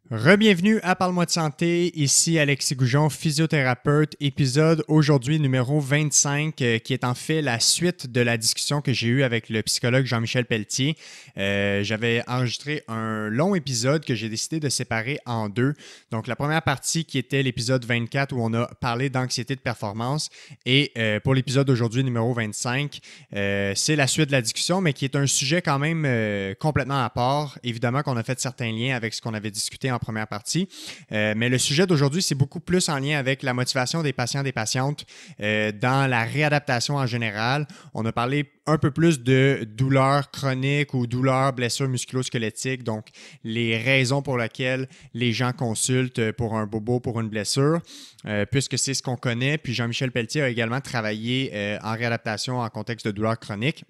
Rebienvenue à Parle-moi de santé, ici Alexis Goujon, physiothérapeute, épisode aujourd'hui numéro 25 qui est en fait la suite de la discussion que j'ai eue avec le psychologue Jean-Michel Pelletier. J'avais enregistré un long épisode que j'ai décidé de séparer en deux. Donc la première partie qui était l'épisode 24 où on a parlé d'anxiété de performance et pour l'épisode d'aujourd'hui numéro 25, c'est la suite de la discussion mais qui est un sujet quand même complètement à part. Évidemment qu'on a fait certains liens avec ce qu'on avait discuté en première partie. Mais le sujet d'aujourd'hui, c'est beaucoup plus en lien avec la motivation des patients et des patientes dans la réadaptation en général. On a parlé un peu plus de douleurs chroniques ou douleurs, blessures musculo-squelettiques, donc les raisons pour lesquelles les gens consultent pour un bobo, pour une blessure, puisque c'est ce qu'on connaît. Puis Jean-Michel Pelletier a également travaillé en réadaptation en contexte de douleurs chroniques.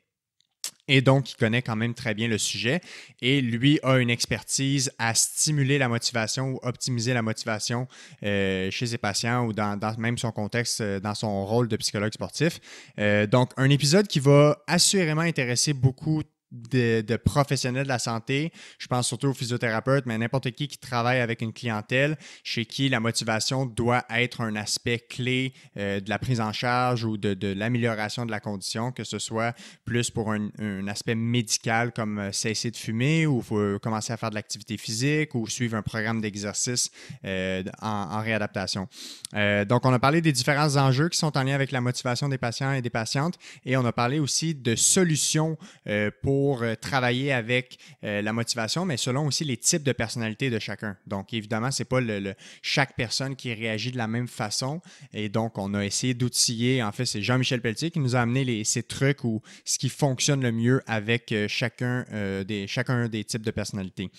Et donc, il connaît quand même très bien le sujet et lui a une expertise à stimuler la motivation ou optimiser la motivation chez ses patients ou dans même son contexte, dans son rôle de psychologue sportif. Donc, un épisode qui va assurément intéresser beaucoup de professionnels de la santé. Je pense surtout aux physiothérapeutes, mais n'importe qui travaille avec une clientèle chez qui la motivation doit être un aspect clé de la prise en charge ou de l'amélioration de la condition, que ce soit plus pour un aspect médical comme cesser de fumer ou faut commencer à faire de l'activité physique ou suivre un programme d'exercice en réadaptation. Donc, on a parlé des différents enjeux qui sont en lien avec la motivation des patients et des patientes et on a parlé aussi de solutions pour travailler avec la motivation, mais selon aussi les types de personnalité de chacun. Donc, évidemment, ce n'est pas chaque personne qui réagit de la même façon. Et donc, on a essayé d'outiller. En fait, c'est Jean-Michel Pelletier qui nous a amené ces trucs ou ce qui fonctionne le mieux avec chacun des types de personnalités.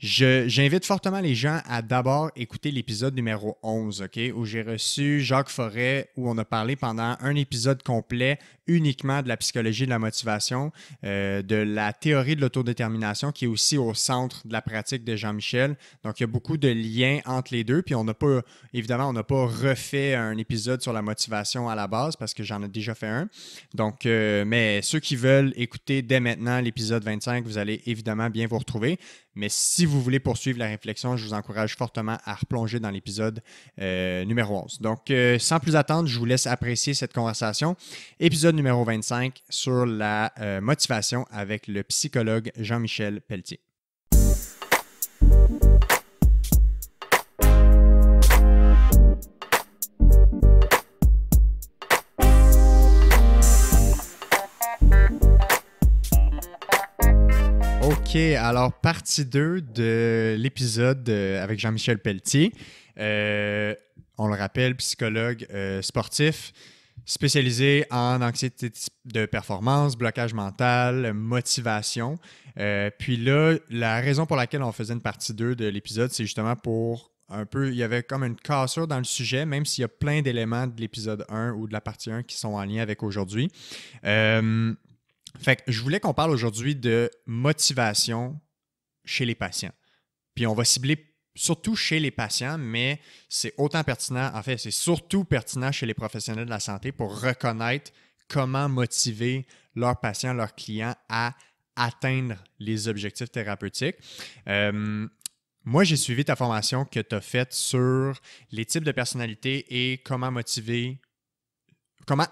J'invite fortement les gens à d'abord écouter l'épisode numéro 11, okay, où j'ai reçu Jacques Forêt, où on a parlé pendant un épisode complet uniquement de la psychologie de la motivation, de la théorie de l'autodétermination qui est aussi au centre de la pratique de Jean-Michel. Donc, il y a beaucoup de liens entre les deux. Puis, on n'a pas refait un épisode sur la motivation à la base parce que j'en ai déjà fait un. Donc, mais ceux qui veulent écouter dès maintenant l'épisode 25, vous allez évidemment bien vous retrouver. Mais si vous voulez poursuivre la réflexion, je vous encourage fortement à replonger dans l'épisode numéro 11. Donc, sans plus attendre, je vous laisse apprécier cette conversation. Épisode numéro 25 sur la motivation avec le psychologue Jean-Michel Pelletier. OK, alors partie 2 de l'épisode avec Jean-Michel Pelletier. On le rappelle, psychologue sportif, spécialisé en anxiété de performance, blocage mental, motivation. Puis là, la raison pour laquelle on faisait une partie 2 de l'épisode, c'est justement pour un peu, il y avait comme une cassure dans le sujet, même s'il y a plein d'éléments de l'épisode 1 ou de la partie 1 qui sont en lien avec aujourd'hui. Fait que je voulais qu'on parle aujourd'hui de motivation chez les patients. Puis on va cibler surtout chez les patients, mais c'est autant pertinent, en fait, c'est surtout pertinent chez les professionnels de la santé pour reconnaître comment motiver leurs patients, leurs clients à atteindre les objectifs thérapeutiques. Moi, j'ai suivi ta formation que tu as faite sur les types de personnalités et comment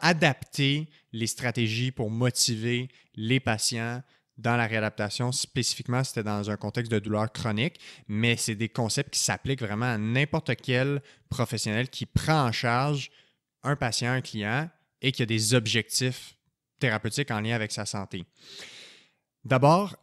adapter les stratégies pour motiver les patients dans la réadaptation. Spécifiquement, c'était dans un contexte de douleur chronique, mais c'est des concepts qui s'appliquent vraiment à n'importe quel professionnel qui prend en charge un patient, un client et qui a des objectifs thérapeutiques en lien avec sa santé. D'abord,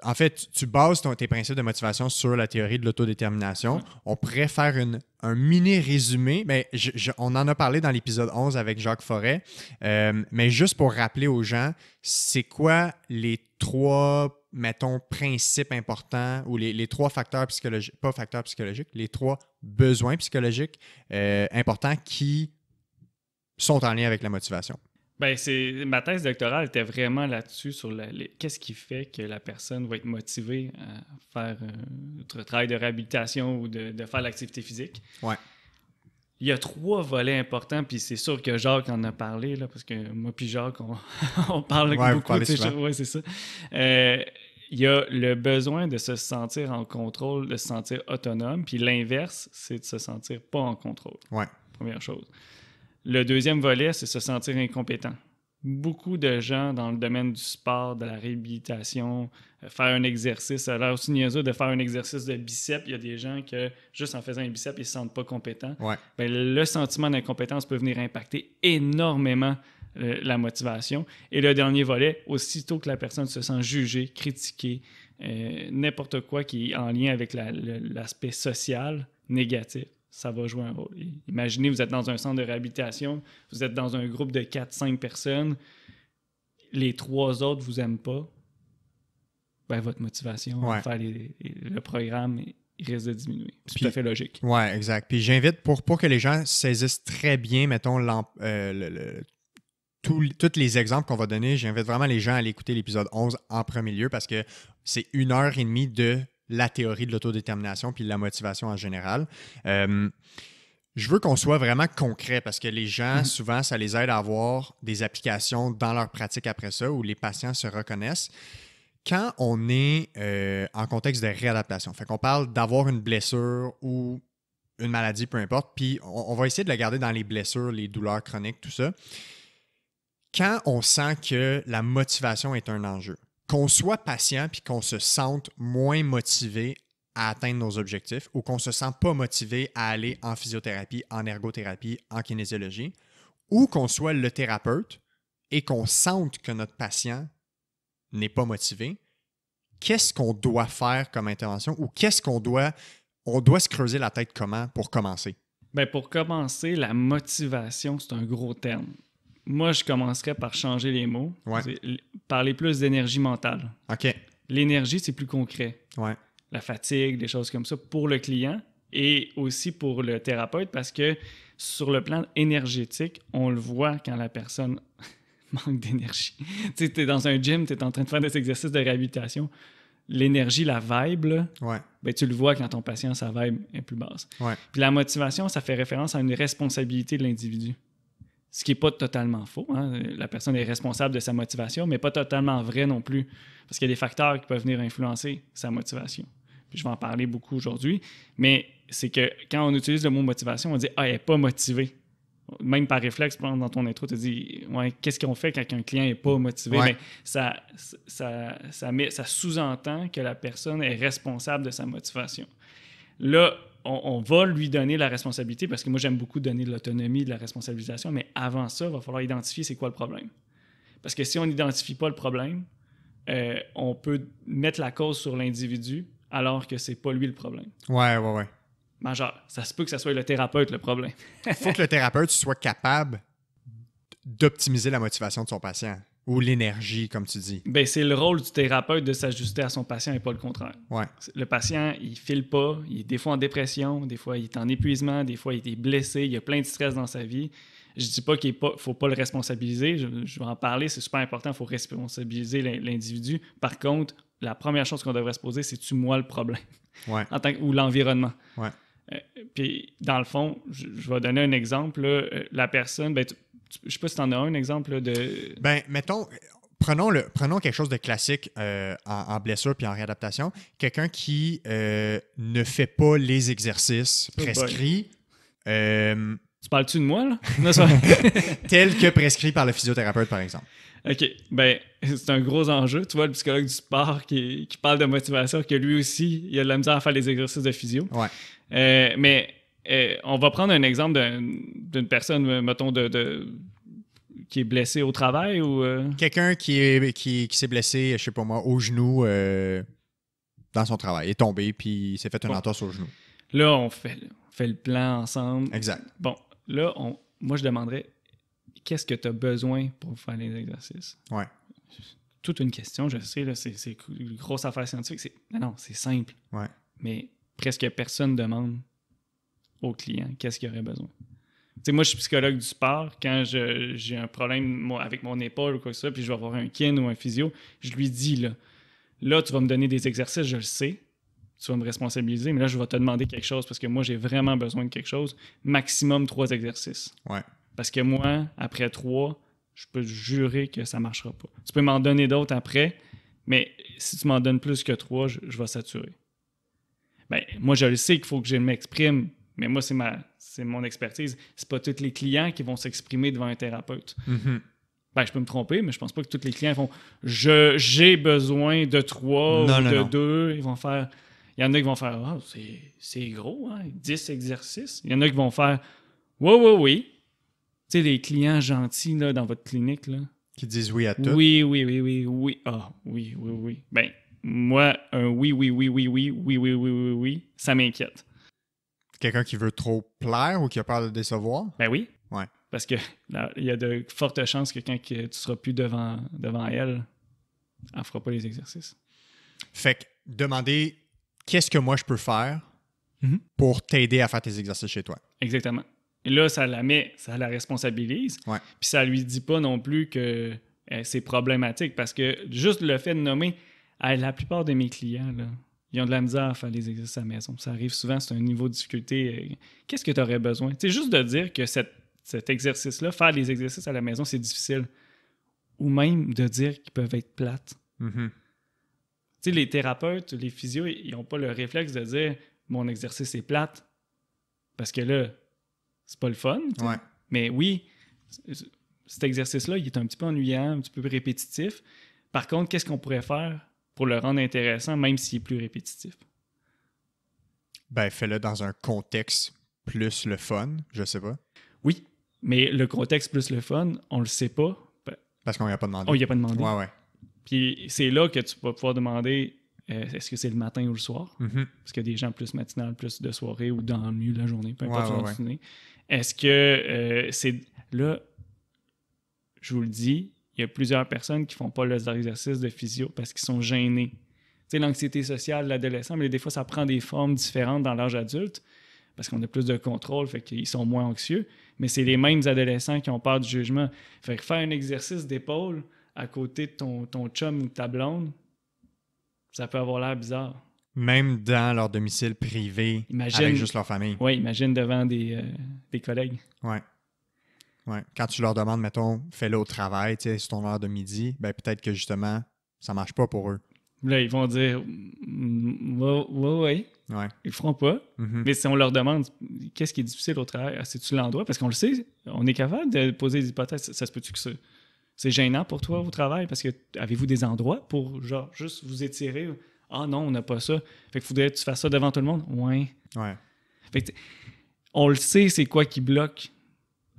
en fait, tu bases tes principes de motivation sur la théorie de l'autodétermination. On pourrait faire un mini résumé, mais on en a parlé dans l'épisode 11 avec Jacques Forêt, mais juste pour rappeler aux gens, c'est quoi les trois, mettons, principes importants ou les trois facteurs psychologiques, pas facteurs psychologiques, les trois besoins psychologiques importants qui sont en lien avec la motivation? Ben, ma thèse doctorale était vraiment là-dessus, sur qu'est-ce qui fait que la personne va être motivée à faire un travail de réhabilitation ou de faire l'activité physique. Ouais. Il y a trois volets importants, puis c'est sûr que Jacques en a parlé, là, parce que moi puis Jacques, on parle beaucoup. Vous parlez souvent. Oui, c'est ça. il y a le besoin de se sentir en contrôle, de se sentir autonome, puis l'inverse, c'est de se sentir pas en contrôle. Ouais. Première chose. Le deuxième volet, c'est se sentir incompétent. Beaucoup de gens dans le domaine du sport, de la réhabilitation, faire un exercice, ça a l'air aussi niaiseux de faire un exercice de biceps. Il y a des gens que, juste en faisant un biceps, ils ne se sentent pas compétents. Ouais. Bien, le sentiment d'incompétence peut venir impacter énormément la motivation. Et le dernier volet, aussitôt que la personne se sent jugée, critiquée, n'importe quoi qui est en lien avec l'aspect social négatif, ça va jouer un rôle. Imaginez, vous êtes dans un centre de réhabilitation, vous êtes dans un groupe de 4-5 personnes, les 3 autres ne vous aiment pas, ben votre motivation à faire le programme il risque de diminuer. C'est tout à fait logique. Oui, exact. Puis j'invite, pour que les gens saisissent très bien, mettons, tous les exemples qu'on va donner, j'invite vraiment les gens à aller écouter l'épisode 11 en premier lieu parce que c'est 1h30 de la théorie de l'autodétermination puis de la motivation en général. Je veux qu'on soit vraiment concret parce que les gens, souvent, ça les aide à avoir des applications dans leur pratique après ça où les patients se reconnaissent. Quand on est en contexte de réadaptation, fait qu'on parle d'avoir une blessure ou une maladie, peu importe, puis on va essayer de le garder dans les blessures, les douleurs chroniques, tout ça. Quand on sent que la motivation est un enjeu, qu'on soit patient puis qu'on se sente moins motivé à atteindre nos objectifs ou qu'on ne se sent pas motivé à aller en physiothérapie, en ergothérapie, en kinésiologie, ou qu'on soit le thérapeute et qu'on sente que notre patient n'est pas motivé, qu'est-ce qu'on doit faire comme intervention ou on doit se creuser la tête comment pour commencer? Bien, pour commencer, la motivation, c'est un gros terme. Moi, je commencerais par changer les mots. Ouais. Parler plus d'énergie mentale. OK. L'énergie, c'est plus concret. Ouais. La fatigue, des choses comme ça pour le client et aussi pour le thérapeute parce que sur le plan énergétique, on le voit quand la personne manque d'énergie. Tu sais, tu es dans un gym, tu es en train de faire des exercices de réhabilitation. L'énergie, la vibe, là, ben, tu le vois quand ton patient, sa vibe est plus basse. Ouais. Puis la motivation, ça fait référence à une responsabilité de l'individu. Ce qui n'est pas totalement faux. Hein? La personne est responsable de sa motivation, mais pas totalement vrai non plus. Parce qu'il y a des facteurs qui peuvent venir influencer sa motivation. Puis je vais en parler beaucoup aujourd'hui. Mais c'est que quand on utilise le mot motivation, on dit « Ah, elle n'est pas motivée ». Même par réflexe, dans ton intro, tu te dis « Ouais, qu'est-ce qu'on fait quand un client n'est pas motivé? Ouais. » Mais ça sous-entend que la personne est responsable de sa motivation. Là, on va lui donner la responsabilité parce que moi, j'aime beaucoup donner de l'autonomie, de la responsabilisation, mais avant ça, il va falloir identifier c'est quoi le problème. Parce que si on n'identifie pas le problème, on peut mettre la cause sur l'individu alors que c'est pas lui le problème. Ouais. Majeur. Ça se peut que ça soit le thérapeute le problème. Il faut que le thérapeute soit capable d'optimiser la motivation de son patient ou l'énergie, comme tu dis. Ben, c'est le rôle du thérapeute de s'ajuster à son patient et pas le contraire. Ouais. Le patient, il file pas, il est des fois en dépression, des fois il est en épuisement, des fois il est blessé, il y a plein de stress dans sa vie. Je dis pas qu'il faut pas le responsabiliser, je vais en parler, c'est super important, il faut responsabiliser l'individu. Par contre, la première chose qu'on devrait se poser, c'est-tu moi le problème? Ouais. Ou l'environnement. Ouais. Puis, dans le fond, je vais donner un exemple. Là, la personne, ben, je sais pas si tu en as un exemple là, de... Ben, mettons, prenons quelque chose de classique en blessure puis en réadaptation. Quelqu'un qui ne fait pas les exercices prescrits. Tu parles-tu de moi, là? Tels que prescrits par le physiothérapeute, par exemple. OK. Ben, c'est un gros enjeu. Tu vois, le psychologue du sport qui parle de motivation, que lui aussi, il a de la misère à faire les exercices de physio. Ouais. Mais on va prendre un exemple d'une personne, mettons, qui est blessée au travail ou... Quelqu'un qui s'est blessé, je sais pas moi, au genou dans son travail. Il est tombé puis il s'est fait une entorse au genou. Là, on fait le plan ensemble. Exact. Bon, là, moi, je demanderais qu'est-ce que tu as besoin pour faire les exercices? Ouais. Toute une question, je sais, là, c'est une grosse affaire scientifique. Non, c'est simple. Ouais. Mais presque personne demande au client qu'est-ce qu'il aurait besoin. Tu sais, moi, je suis psychologue du sport. Quand j'ai un problème avec mon épaule ou quoi que ça, puis je vais voir un kin ou un physio, je lui dis, là, tu vas me donner des exercices, je le sais. Tu vas me responsabiliser, mais là, je vais te demander quelque chose parce que moi, j'ai vraiment besoin de quelque chose. Maximum 3 exercices. Ouais. Parce que moi, après 3, je peux jurer que ça ne marchera pas. Tu peux m'en donner d'autres après, Mais si tu m'en donnes plus que 3, je vais saturer. Ben, moi, je le sais qu'il faut que je m'exprime, mais moi, c'est mon expertise. C'est pas tous les clients qui vont s'exprimer devant un thérapeute. Mhm. Ben, je peux me tromper, mais je pense pas que tous les clients font j'ai besoin de 3 ou de 2. Ils vont faire. Il y en a qui vont faire ah, c'est gros, hein, 10 exercices. Il y en a qui vont faire oui. Tu sais, les clients gentils là, dans votre clinique, là. Qui disent oui à tout. Oui. Ah, oui. Ben, moi, un oui, ça m'inquiète. Quelqu'un qui veut trop plaire ou qui a peur de décevoir? Ben oui. Ouais. Parce que il y a de fortes chances que quand tu seras plus devant elle ne fera pas les exercices. Fait que demander qu'est-ce que moi je peux faire pour t'aider à faire tes exercices chez toi. Exactement. Et là, ça la responsabilise. Ouais. Puis ça lui dit pas non plus que c'est problématique parce que juste le fait de nommer la plupart de mes clients, là, ils ont de la misère à faire les exercices à la maison. Ça arrive souvent, c'est un niveau de difficulté. Qu'est-ce que tu aurais besoin? C'est juste de dire que cet exercice-là, faire les exercices à la maison, c'est difficile. Ou même de dire qu'ils peuvent être plates. Mm-hmm. Tu sais, les thérapeutes, les physios, ils n'ont pas le réflexe de dire « mon exercice est plate ». Parce que là, c'est pas le fun. Ouais. Mais oui, cet exercice-là, il est un petit peu ennuyant, un petit peu répétitif. Par contre, qu'est-ce qu'on pourrait faire pour le rendre intéressant, même s'il est plus répétitif? Ben, fais-le dans un contexte plus le fun, je sais pas. Oui, mais le contexte plus le fun, on le sait pas. Parce qu'on n'y a pas demandé. On n'y a pas demandé. Ouais. Puis c'est là que tu vas pouvoir demander est-ce que c'est le matin ou le soir? Mm-hmm. Parce qu'il y a des gens plus matinales, plus de soirée ou dans le milieu de la journée, peu importe la journée. Est-ce que c'est... Là, je vous le dis, il y a plusieurs personnes qui font pas leurs exercices de physio parce qu'ils sont gênés. Tu sais, l'anxiété sociale de l'adolescent, mais des fois, ça prend des formes différentes dans l'âge adulte parce qu'on a plus de contrôle, fait qu'ils sont moins anxieux. Mais c'est les mêmes adolescents qui ont peur du jugement. Fait que faire un exercice d'épaule à côté de ton chum ou de ta blonde, ça peut avoir l'air bizarre. Même dans leur domicile privé, avec juste leur famille. Oui, imagine devant des collègues. Ouais. Quand tu leur demandes, mettons, fais-le au travail, tu sais, sur ton heure de midi, ben peut-être que justement, ça marche pas pour eux. Là, ils vont dire ouais. Ouais. Ils le feront pas. Mm-hmm. Mais si on leur demande qu'est-ce qui est difficile au travail, c'est-tu l'endroit? Parce qu'on le sait, on est capable de poser des hypothèses. Ça se peut-tu que c'est gênant pour toi au travail? Parce que avez-vous des endroits pour genre juste vous étirer? Ah non, on n'a pas ça. Fait qu'il faudrait que tu fasses ça devant tout le monde? Ouais. Fait que on le sait, c'est quoi qui bloque.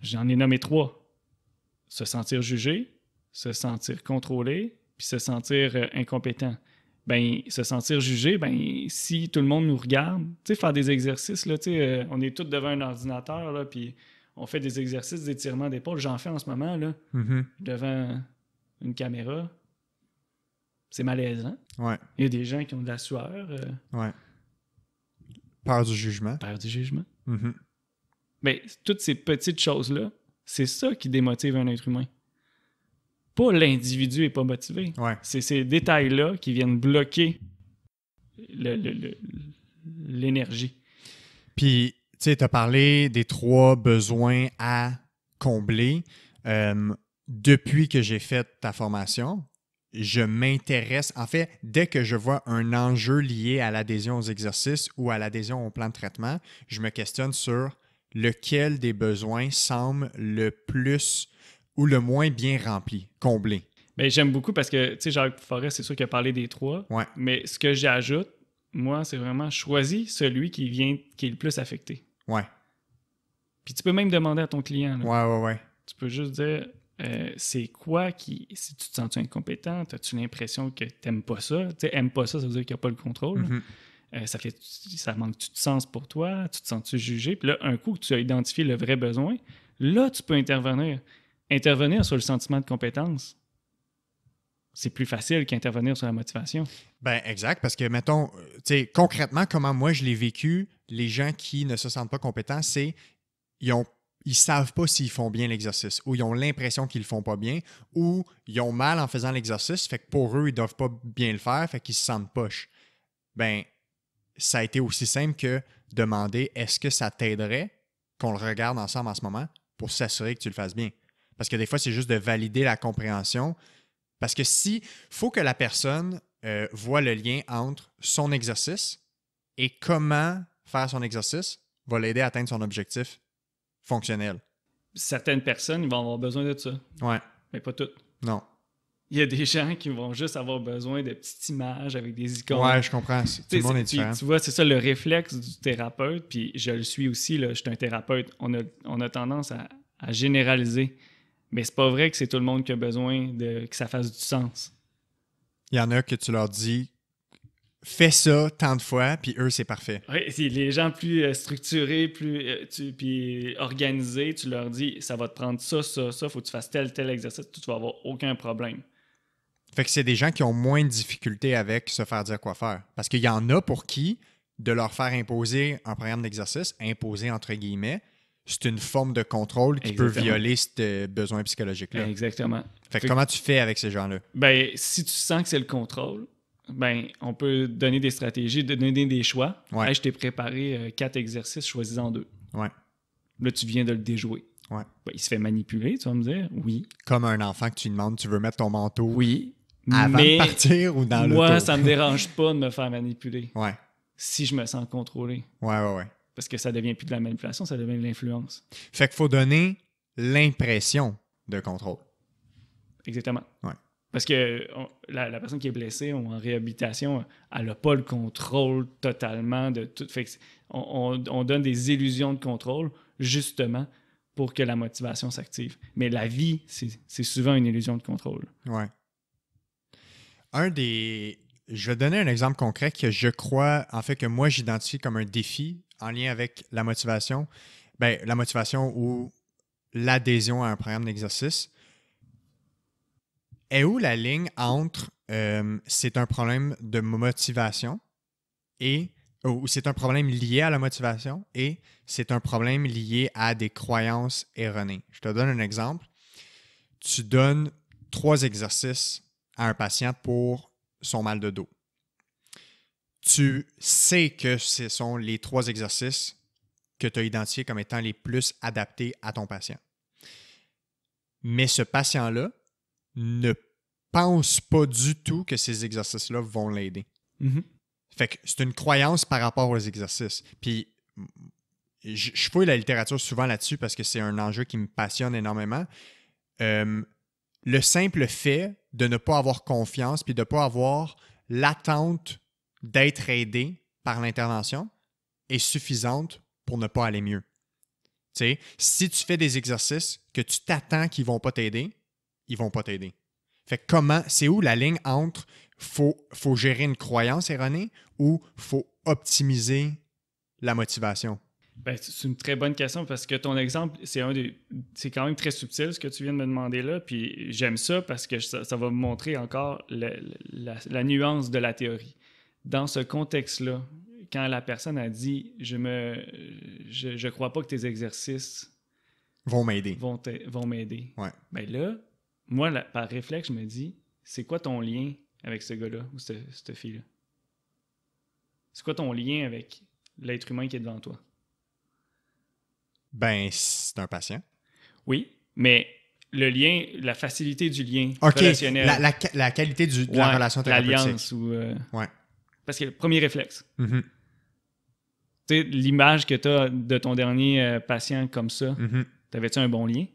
J'en ai nommé 3. Se sentir jugé, se sentir contrôlé, puis se sentir incompétent. Ben, se sentir jugé, ben, si tout le monde nous regarde, tu sais, faire des exercices, là, tu sais, on est tous devant un ordinateur, là, puis on fait des exercices d'étirement d'épaule. J'en fais en ce moment, là, devant une caméra. C'est malaisant. Ouais. Il y a des gens qui ont de la sueur. Ouais. Peur du jugement. Peur du jugement. Mm-hmm. Mais toutes ces petites choses-là, c'est ça qui démotive un être humain. Pas l'individu n'est pas motivé. Ouais. C'est ces détails-là qui viennent bloquer l'énergie. Puis, tu sais, tu as parlé des 3 besoins à combler. Depuis que j'ai fait ta formation, je m'intéresse... En fait, dès que je vois un enjeu lié à l'adhésion aux exercices ou à l'adhésion au plan de traitement, je me questionne sur lequel des besoins semble le plus ou le moins bien rempli, comblé. Bien, j'aime beaucoup parce que, tu sais, Jacques Forest, c'est sûr qu'il a parlé des 3. Ouais. Mais ce que j'ajoute, moi, c'est vraiment choisis celui qui est le plus affecté. Ouais. Puis tu peux même demander à ton client. Là. Ouais. Tu peux juste dire, c'est quoi qui... Si tu te sens incompétent, as-tu l'impression que t'aimes pas ça? Tu sais, aimes pas ça, ça veut dire qu'il n'y a pas le contrôle. Mm-hmm. Ça manque-tu de sens pour toi? Tu te sens-tu jugé? Puis là, un coup que tu as identifié le vrai besoin, là, tu peux intervenir. Intervenir sur le sentiment de compétence, c'est plus facile qu'intervenir sur la motivation. Ben exact, parce que, mettons, tu sais, concrètement, comment moi je l'ai vécu, les gens qui ne se sentent pas compétents, c'est ils savent pas s'ils font bien l'exercice, ou ils ont l'impression qu'ils le font pas bien, ou ils ont mal en faisant l'exercice, fait que pour eux, ils doivent pas bien le faire, fait qu'ils se sentent poche. Ben, ça a été aussi simple que demander est-ce que ça t'aiderait qu'on le regarde ensemble en ce moment pour s'assurer que tu le fasses bien. Parce que des fois, c'est juste de valider la compréhension. Parce que faut que la personne voit le lien entre son exercice et comment faire son exercice va l'aider à atteindre son objectif fonctionnel. Certaines personnes ils vont avoir besoin de ça. Ouais. Mais pas toutes. Non. Il y a des gens qui vont juste avoir besoin de petites images avec des icônes. Ouais, je comprends. Tout le monde est différent. Tu vois, c'est ça le réflexe du thérapeute, puis je le suis aussi, là, je suis un thérapeute. On a tendance à généraliser. Mais c'est pas vrai que c'est tout le monde qui a besoin que ça fasse du sens. Il y en a que tu leur dis « Fais ça tant de fois », puis eux, c'est parfait. Oui, les gens plus structurés, puis organisés, tu leur dis « Ça va te prendre ça, faut que tu fasses tel exercice, tu vas avoir aucun problème. » Fait que c'est des gens qui ont moins de difficultés avec se faire dire quoi faire. Parce qu'il y en a pour qui, de leur faire imposer un programme d'exercice, imposer entre guillemets, c'est une forme de contrôle qui peut violer ce besoin psychologique-là. Exactement. Fait que comment tu fais avec ces gens-là? Ben, si tu sens que c'est le contrôle, ben, on peut donner des stratégies, donner des choix. Ouais. Hey, je t'ai préparé 4 exercices, choisis-en 2. Ouais. Là, tu viens de le déjouer. Ouais. Ben, il se fait manipuler, tu vas me dire? Oui. Comme un enfant que tu lui demandes, tu veux mettre ton manteau Oui. avant de partir ou dans l'auto? Moi, ça me dérange pas de me faire manipuler. Ouais. Si je me sens contrôlé. Ouais. Parce que ça devient plus de la manipulation, ça devient de l'influence. Fait qu'il faut donner l'impression de contrôle. Exactement. Ouais. Parce que la personne qui est blessée ou en réhabilitation, elle n'a pas le contrôle totalement de tout. Fait que on donne des illusions de contrôle, justement, pour que la motivation s'active. Mais la vie, c'est souvent une illusion de contrôle. Ouais. Je vais donner un exemple concret que je crois, en fait, que moi, j'identifie comme un défi en lien avec la motivation. Ben, la motivation ou l'adhésion à un programme d'exercice. Est où la ligne entre c'est un problème de motivation ou c'est un problème lié à la motivation et c'est un problème lié à des croyances erronées? Je te donne un exemple. Tu donnes 3 exercices à un patient pour son mal de dos. Tu sais que ce sont les 3 exercices que tu as identifiés comme étant les plus adaptés à ton patient. Mais ce patient-là ne pense pas du tout que ces exercices-là vont l'aider. Mm-hmm. Fait que c'est une croyance par rapport aux exercices. Puis, je fouille la littérature souvent là-dessus parce que c'est un enjeu qui me passionne énormément. Le simple fait de ne pas avoir confiance puis de ne pas avoir l'attente d'être aidé par l'intervention est suffisante pour ne pas aller mieux. T'sais, si tu fais des exercices que tu t'attends qu'ils ne vont pas t'aider, ils ne vont pas t'aider. Fait que c'est où la ligne entre faut gérer une croyance erronée ou faut optimiser la motivation? Ben, c'est une très bonne question parce que ton exemple, c'est quand même très subtil ce que tu viens de me demander là. Puis j'aime ça parce que ça va me montrer encore la nuance de la théorie. Dans ce contexte-là, quand la personne a dit je crois pas que tes exercices vont m'aider. Vont m'aider. Ouais. Ben là, moi, par réflexe, je me dis, c'est quoi ton lien avec ce gars-là ou cette fille-là? C'est quoi ton lien avec l'être humain qui est devant toi? Ben, c'est un patient. Oui, mais le lien, la facilité du lien relationnel. La qualité de la relation thérapeutique. L'alliance ou... Ouais. Parce que le premier réflexe. Mm-hmm. Tu sais, l'image que tu as de ton dernier patient comme ça, t'avais-tu un bon lien?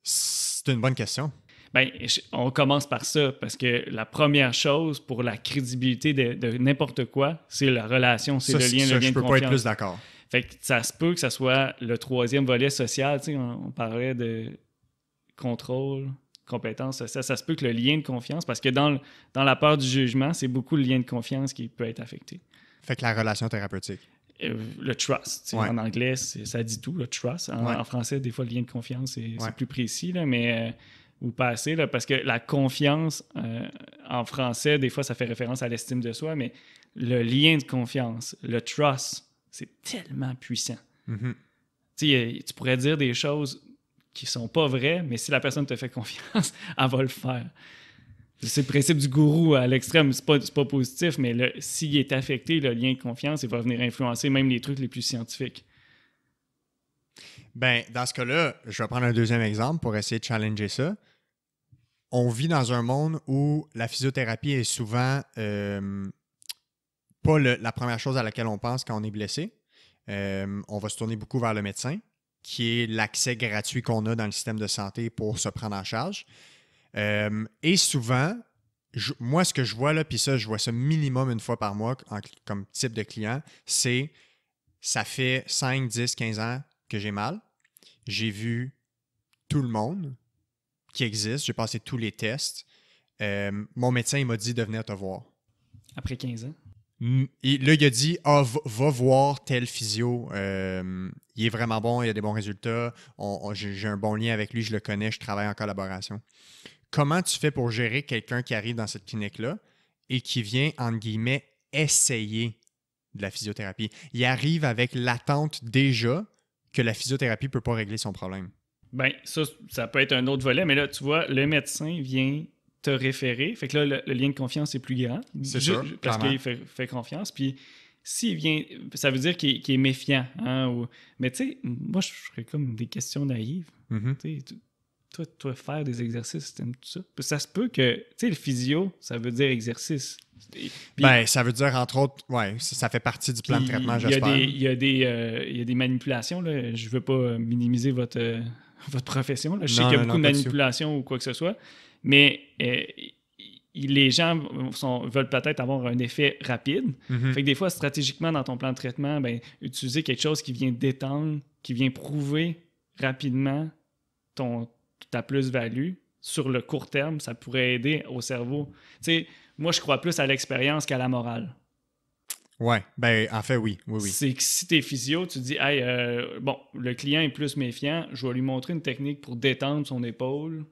C'est une bonne question. Ben, on commence par ça, parce que la première chose pour la crédibilité de n'importe quoi, c'est la relation, c'est le lien de confiance. Je peux pas être plus d'accord. Fait que ça se peut que ça soit le 3e volet social. Tu sais, on parlait de contrôle, compétence, ça se peut que le lien de confiance, parce que dans la peur du jugement, c'est beaucoup le lien de confiance qui peut être affecté. Fait que la relation thérapeutique. Le trust. En anglais, ça dit tout, le trust. En français, des fois, le lien de confiance, c'est plus précis, là, mais... ou pas assez, là, parce que la confiance, en français, des fois, ça fait référence à l'estime de soi, mais le lien de confiance, le trust, c'est tellement puissant. Mm-hmm. Tu pourrais dire des choses qui sont pas vraies, mais si la personne te fait confiance, elle va le faire. C'est le principe du gourou à l'extrême, c'est pas positif, mais s'il est affecté, le lien de confiance, il va venir influencer même les trucs les plus scientifiques. Ben, dans ce cas-là, je vais prendre un deuxième exemple pour essayer de challenger ça. on vit dans un monde où la physiothérapie est souvent pas la première chose à laquelle on pense quand on est blessé. On va se tourner beaucoup vers le médecin, qui est l'accès gratuit qu'on a dans le système de santé pour se prendre en charge. Et souvent, moi, ce que je vois là, puis ça, je vois ça minimum une fois par mois comme type de client, c'est ça fait 5, 10, 15 ans que j'ai mal. J'ai vu tout le monde qui existe. J'ai passé tous les tests. Mon médecin, il m'a dit de venir te voir. Après 15 ans? Et là, il a dit va voir tel physio. Il est vraiment bon, il a des bons résultats. J'ai un bon lien avec lui, je le connais, je travaille en collaboration. Comment tu fais pour gérer quelqu'un qui arrive dans cette clinique-là et qui vient, entre guillemets, essayer de la physiothérapie? Il arrive avec l'attente déjà que la physiothérapie ne peut pas régler son problème. Bien, ça peut être un autre volet, mais là, tu vois, le médecin vient te référer. Fait que là, le lien de confiance est plus grand. C'est sûr, parce qu'il fait confiance. Puis, s'il vient, ça veut dire qu'il est méfiant. Hein, mais tu sais, moi, je ferais comme des questions naïves. Mm-hmm. Toi, faire des exercices, t'aimes tout ça? Puis ça se peut que, tu sais, le physio, ça veut dire exercice. Puis, ça veut dire, entre autres, ouais, ça fait partie du plan de traitement, j'espère. Il y a des manipulations. Là. Je ne veux pas minimiser votre profession. Là. Je sais qu'il y a beaucoup de manipulations ou quoi que ce soit. Mais les gens veulent peut-être avoir un effet rapide. Mm-hmm. Fait que des fois, stratégiquement, dans ton plan de traitement, utiliser quelque chose qui vient détendre, qui vient prouver rapidement ta plus-value sur le court terme, ça pourrait aider au cerveau. Tu sais, moi, je crois plus à l'expérience qu'à la morale. Oui, en fait, oui. C'est que si tu es physio, tu te dis, hey, le client est plus méfiant, je vais lui montrer une technique pour détendre son épaule.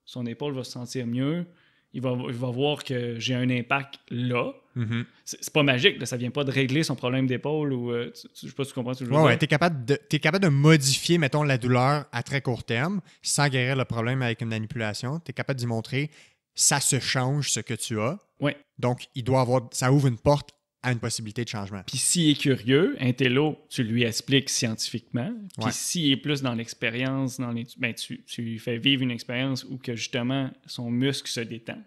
Son épaule va se sentir mieux. Il va voir que j'ai un impact là. Mm-hmm. C'est pas magique, là, ça vient pas de régler son problème d'épaule ou je sais pas si tu comprends ce que je veux dire. Ouais, t'es capable de modifier, mettons, la douleur à très court terme sans guérir le problème avec une manipulation. T'es capable d'y montrer ça se change ce que tu as. Ouais. Donc, ça ouvre une porte à une possibilité de changement. Puis s'il est curieux, un télo, tu lui expliques scientifiquement. Puis Ouais. s'il est plus dans l'expérience, tu lui fais vivre une expérience où que justement son muscle se détend.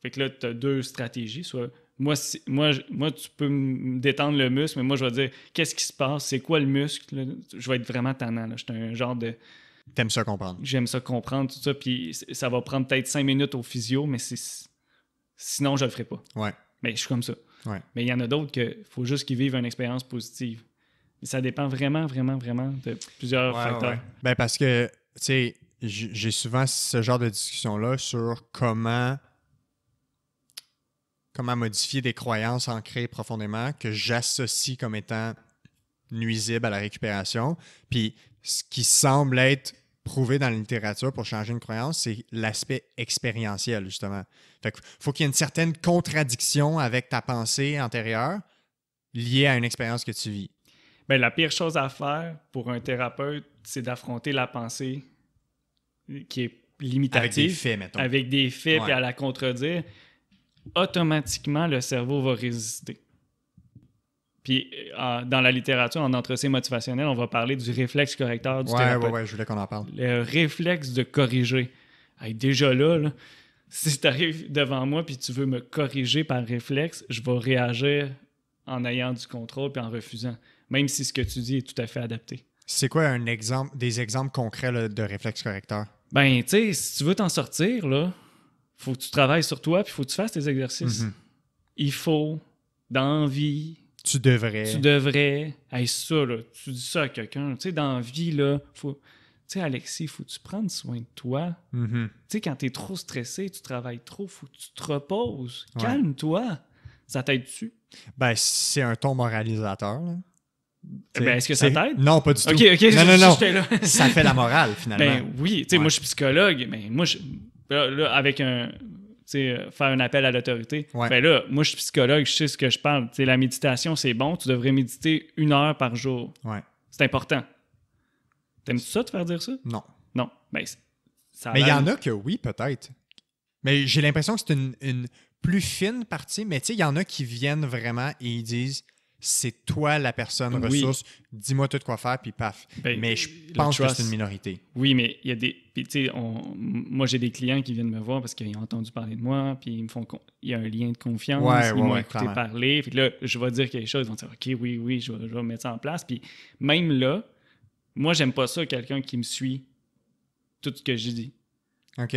Fait que là, tu as deux stratégies. Soit moi, tu peux me détendre le muscle, mais moi, je vais dire qu'est-ce qui se passe, c'est quoi le muscle. Là? Je vais être vraiment tannant. Là. Je suis un genre de. T'aimes ça comprendre. J'aime ça comprendre, tout ça. Puis ça va prendre peut-être 5 minutes au physio, mais sinon, je le ferai pas. Ouais. Mais je suis comme ça. Ouais. Mais il y en a d'autres qu'il faut juste qu'ils vivent une expérience positive. Et ça dépend vraiment, vraiment, vraiment de plusieurs facteurs. Ouais. Parce que, tu sais, j'ai souvent ce genre de discussion-là sur comment modifier des croyances ancrées profondément que j'associe comme étant nuisibles à la récupération. Puis ce qui semble être prouvé dans la littérature pour changer une croyance, c'est l'aspect expérientiel, justement. Fait qu'il faut qu'il y ait une certaine contradiction avec ta pensée antérieure liée à une expérience que tu vis. La pire chose à faire pour un thérapeute, c'est d'affronter la pensée qui est limitative. Avec des faits, mettons. Avec des faits, ouais. Puis à la contredire. Automatiquement, le cerveau va résister. Puis, dans la littérature, en entretien motivationnel, on va parler du réflexe correcteur du thérapeute. Ouais, je voulais qu'on en parle. Le réflexe de corriger. Hey, déjà là, si tu arrives devant moi et tu veux me corriger par réflexe, je vais réagir en ayant du contrôle puis en refusant, même si ce que tu dis est tout à fait adapté. C'est quoi des exemples concrets là, de réflexe correcteur? Tu sais, si tu veux t'en sortir, là, faut que tu travailles sur toi puis il faut que tu fasses tes exercices. Mm-hmm. Il faut, dans la vie... Tu devrais. Hey, ça, là, tu dis ça à quelqu'un. Tu sais, dans la vie, là, faut... Tu sais, Alexis, faut que tu prennes soin de toi. Mm-hmm. Tu sais, quand t'es trop stressé, tu travailles trop, faut que tu te reposes. Ouais. Calme-toi. Ça t'aide-tu? C'est un ton moralisateur, là. Est-ce que ça t'aide? Non, pas du tout. OK, non. j'étais là. Ça fait la morale, finalement. Oui, tu sais, moi, je suis psychologue, mais moi, là, avec un... faire un appel à l'autorité. Ouais. Là, moi, je suis psychologue, je sais ce que je parle. La méditation, c'est bon. Tu devrais méditer 1 heure par jour. Ouais. C'est important. T'aimes-tu ça, te faire dire ça? Non. Non. Ça Mais il y en a que oui, peut-être. Mais j'ai l'impression que c'est une plus fine partie. Mais tu sais, il y en a qui viennent vraiment et ils disent c'est toi la personne Oui. ressource, dis-moi tout quoi faire, puis paf. Ben, Mais je le pense que trust. c'est une minorité. Oui, mais il y a des. Puis, tu sais, moi, j'ai des clients qui viennent me voir parce qu'ils ont entendu parler de moi, puis ils me font. Il y a un lien de confiance, Ouais, ils m'ont ouais, écouté clairement. parler. Puis là, je vais dire quelque chose, ils vont dire, OK, oui, je vais mettre ça en place. Puis même là, moi, j'aime pas ça, quelqu'un qui me suit tout ce que je dis. OK.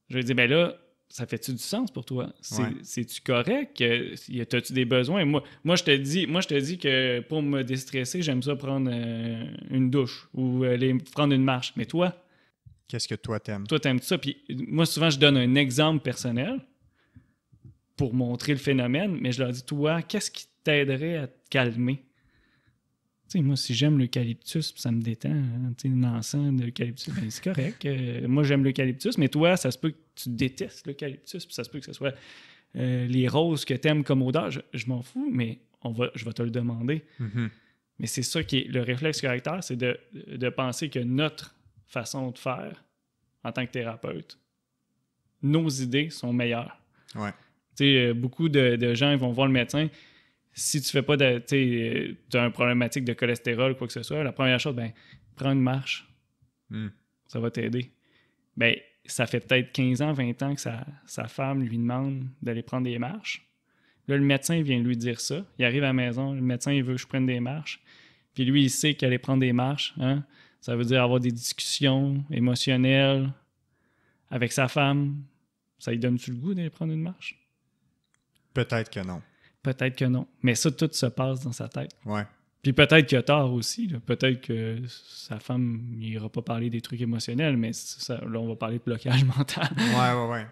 Je vais dire, ben là, ça fait-tu du sens pour toi? Ouais. C'est-tu correct? As-tu des besoins? Moi, je te dis que pour me déstresser, j'aime ça prendre une douche ou aller prendre une marche. Mais toi, Qu'est-ce que toi t'aimes? t'aimes ça. Puis moi, souvent, je donne un exemple personnel pour montrer le phénomène, mais je leur dis, toi, qu'est-ce qui t'aiderait à te calmer? Tu sais, moi, si j'aime l'eucalyptus, ça me détend. Hein, tu sais, l'encens d'eucalyptus, ben, c'est correct. Moi, j'aime l'eucalyptus, mais toi, ça se peut que tu détestes l'eucalyptus, puis ça se peut que ce soit les roses que t'aimes comme odeur. Je m'en fous, mais je vais te le demander. Mhm. Mais c'est ça qui est le réflexe correcteur, c'est de penser que notre façon de faire, en tant que thérapeute, nos idées sont meilleures. Ouais. Tu sais, beaucoup de gens ils vont voir le médecin. Si tu fais pas de. Tu as une problématique de cholestérol, quoi que ce soit, la première chose, ben, prends une marche. Mm. Ça va t'aider. Ben, ça fait peut-être 15 ans, 20 ans que sa femme lui demande d'aller prendre des marches. Là, le médecin vient lui dire ça. Il arrive à la maison, le médecin il veut que je prenne des marches. Puis lui, il sait qu'aller prendre des marches, hein, ça veut dire avoir des discussions émotionnelles avec sa femme. Ça lui donne-tu le goût d'aller prendre une marche? Peut-être que non. Peut-être que non. Mais ça, tout se passe dans sa tête. Ouais. Puis peut-être qu'il a tort aussi. Là. Peut-être que sa femme n'ira pas parler des trucs émotionnels, mais là, on va parler de blocage mental. Ouais.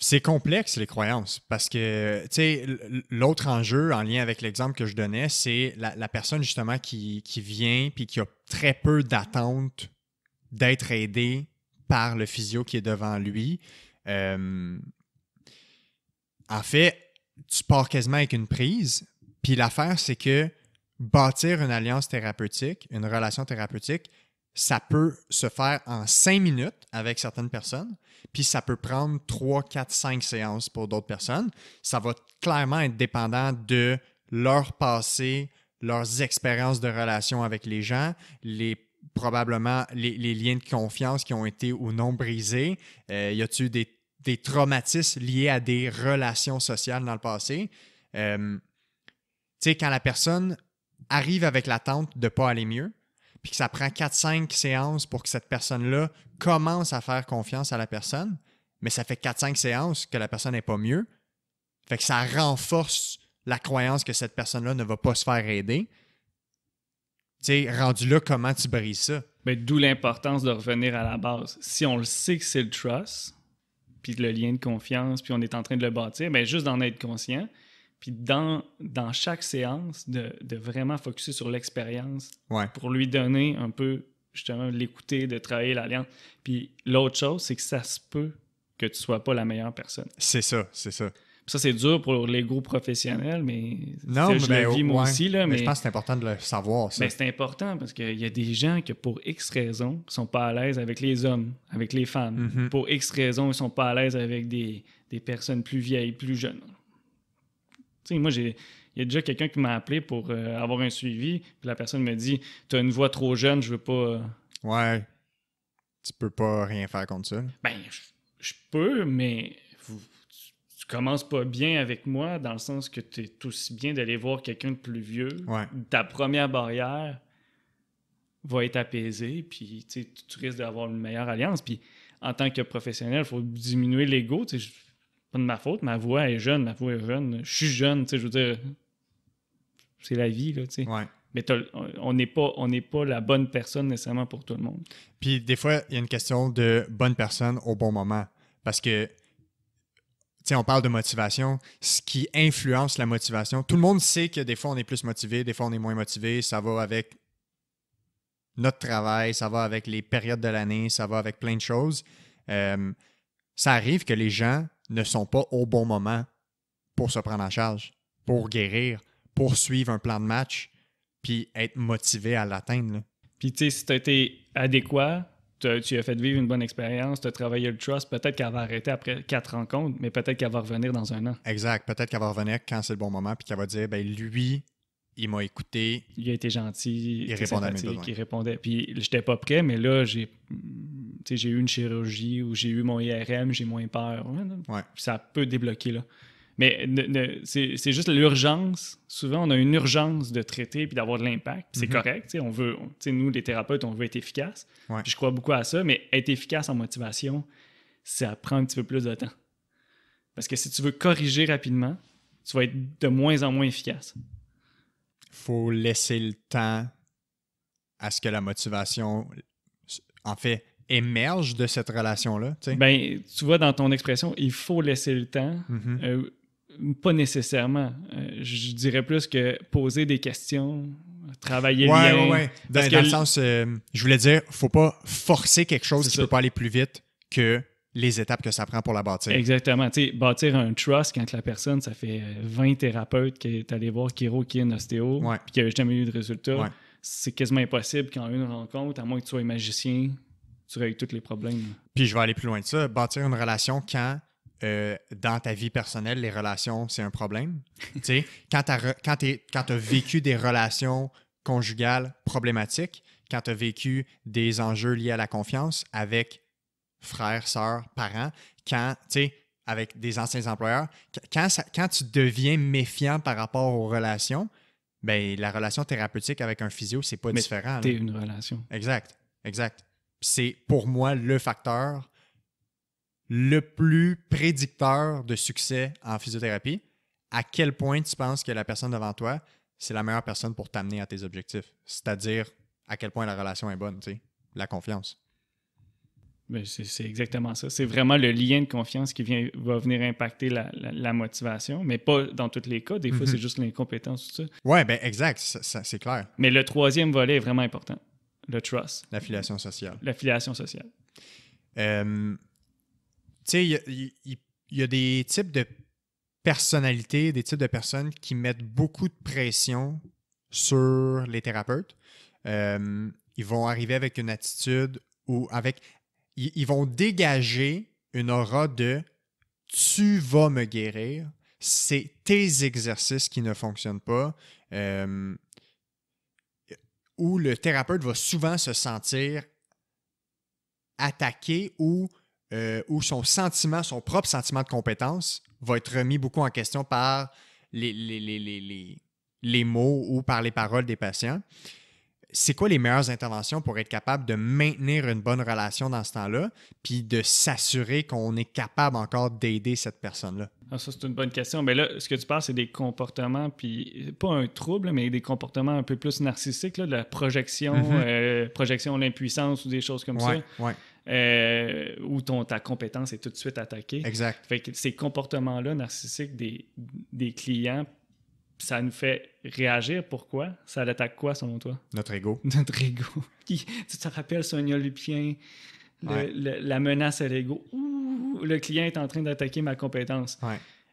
C'est complexe, les croyances, parce que, tu sais, l'autre enjeu, en lien avec l'exemple que je donnais, c'est la personne, justement, qui vient puis qui a très peu d'attente d'être aidée par le physio qui est devant lui. En fait, tu pars quasiment avec une prise, puis l'affaire, c'est que bâtir une alliance thérapeutique, une relation thérapeutique, ça peut se faire en 5 minutes avec certaines personnes, puis ça peut prendre 3, 4, 5 séances pour d'autres personnes. Ça va clairement être dépendant de leur passé, leurs expériences de relation avec les gens, probablement les liens de confiance qui ont été ou non brisés. Y a-t-il des traumatismes liés à des relations sociales dans le passé? Tu sais, quand la personne arrive avec l'attente de ne pas aller mieux, puis que ça prend 4-5 séances pour que cette personne-là commence à faire confiance à la personne, mais ça fait 4-5 séances que la personne n'est pas mieux, fait que ça renforce la croyance que cette personne-là ne va pas se faire aider. Tu sais, rendu là, comment tu brises ça? Ben, d'où l'importance de revenir à la base. Si on le sait que c'est le trust, puis le lien de confiance, puis on est en train de le bâtir, ben juste d'en être conscient, puis dans chaque séance, de vraiment focusser sur l'expérience pour lui donner un peu, justement, l'écouter, de travailler l'alliance. Puis l'autre chose, c'est que ça se peut que tu sois pas la meilleure personne. C'est ça. Puis ça, c'est dur pour les groupes professionnels, mais non, je le vis moi aussi. Là, mais je pense que c'est important de le savoir, ça. Ben, c'est important parce qu'il y a des gens qui, pour X raisons, sont pas à l'aise avec les hommes, avec les femmes. Mm-hmm. Pour X raisons, ils sont pas à l'aise avec des personnes plus vieilles, plus jeunes. Tu sais, moi, il y a déjà quelqu'un qui m'a appelé pour avoir un suivi, puis la personne me dit « T'as une voix trop jeune, je veux pas... Ouais, tu peux pas rien faire contre ça. Ben, je peux, mais tu commences pas bien avec moi, dans le sens que tu es aussi bien d'aller voir quelqu'un de plus vieux. Ouais. Ta première barrière va être apaisée, puis tu risques d'avoir une meilleure alliance. Puis en tant que professionnel, il faut diminuer l'ego. Pas de ma faute, ma voix est jeune, je suis jeune, je veux dire, c'est la vie, là, tu sais. Ouais. Mais on n'est pas la bonne personne nécessairement pour tout le monde. Puis des fois, il y a une question de bonne personne au bon moment. Parce que, tu sais, on parle de motivation. Ce qui influence la motivation, tout le monde sait que des fois, on est plus motivé, des fois, on est moins motivé. Ça va avec notre travail, ça va avec les périodes de l'année, ça va avec plein de choses. Ça arrive que les gens ne sont pas au bon moment pour se prendre en charge, pour guérir, pour suivre un plan de match, puis être motivé à l'atteindre. Là. Puis, tu sais, si tu as été adéquat, tu as fait vivre une bonne expérience, tu as travaillé le trust, peut-être qu'elle va arrêter après 4 rencontres, mais peut-être qu'elle va revenir dans un an. Exact. Peut-être qu'elle va revenir quand c'est le bon moment, puis qu'elle va dire, ben lui, il m'a écouté. Il a été gentil, Il répondait à mes besoins. il répondait. Puis j'étais pas prêt, mais là, j'ai eu une chirurgie ou j'ai eu mon IRM, j'ai moins peur. Ouais. Ça peut débloquer, là. Mais c'est juste l'urgence. Souvent, on a une urgence de traiter puis d'avoir de l'impact. Puis c'est correct. On veut, nous, les thérapeutes, on veut être efficace. Ouais. Puis je crois beaucoup à ça, mais être efficace en motivation, ça prend un petit peu plus de temps. Parce que si tu veux corriger rapidement, tu vas être de moins en moins efficace. Faut laisser le temps à ce que la motivation, en fait, émerge de cette relation-là. Ben, tu vois, dans ton expression, il faut laisser le temps. Pas nécessairement. Je dirais plus que poser des questions, travailler le lien. Ouais. Dans le sens, je voulais dire, faut pas forcer quelque chose qui peut pas aller plus vite que les étapes que ça prend pour la bâtir. Exactement. Tu sais, bâtir un trust quand la personne, ça fait 20 thérapeutes qui est allé voir Kiro, qui est un ostéo, puis qui n'a jamais eu de résultat, c'est quasiment impossible qu'en une rencontre, à moins que tu sois un magicien, tu règles tous les problèmes. Puis je vais aller plus loin de ça. Bâtir une relation quand, dans ta vie personnelle, les relations, c'est un problème. Tu sais, quand tu as vécu des relations conjugales problématiques, quand tu as vécu des enjeux liés à la confiance avec frères, sœurs, parents, quand, tu sais, avec des anciens employeurs, quand tu deviens méfiant par rapport aux relations, ben la relation thérapeutique avec un physio, c'est pas différent. C'est une relation. Exact. C'est pour moi le facteur le plus prédicteur de succès en physiothérapie. À quel point tu penses que la personne devant toi, c'est la meilleure personne pour t'amener à tes objectifs? C'est-à-dire à quel point la relation est bonne, tu sais, la confiance. Ben, c'est exactement ça. C'est vraiment le lien de confiance qui va venir impacter la motivation, mais pas dans tous les cas. Des fois, c'est juste l'incompétence, tout ça. Ouais, ben exact, c'est clair. Mais le troisième volet est vraiment important. Le trust. L'affiliation sociale. L'affiliation sociale. Tu sais, il y a des types de personnalités, des types de personnes qui mettent beaucoup de pression sur les thérapeutes. Ils vont arriver avec une attitude ou avec... Ils vont dégager une aura de « tu vas me guérir », c'est tes exercices qui ne fonctionnent pas, où le thérapeute va souvent se sentir attaqué ou son propre sentiment de compétence va être remis beaucoup en question par les mots ou par les paroles des patients. C'est quoi les meilleures interventions pour être capable de maintenir une bonne relation dans ce temps-là, puis de s'assurer qu'on est capable encore d'aider cette personne-là? Ah, ça, c'est une bonne question. Mais là, ce que tu parles, c'est des comportements, puis pas un trouble, mais des comportements un peu plus narcissiques, là, de la projection, projection de l'impuissance ou des choses comme ça. Où ta compétence est tout de suite attaquée. Exact. Fait que ces comportements-là narcissiques des clients, ça nous fait réagir. Pourquoi? Ça l'attaque quoi, selon toi? Notre ego. Notre ego. Tu te rappelles Sonia Lupien, la menace à l'ego. Ouh, le client est en train d'attaquer ma compétence.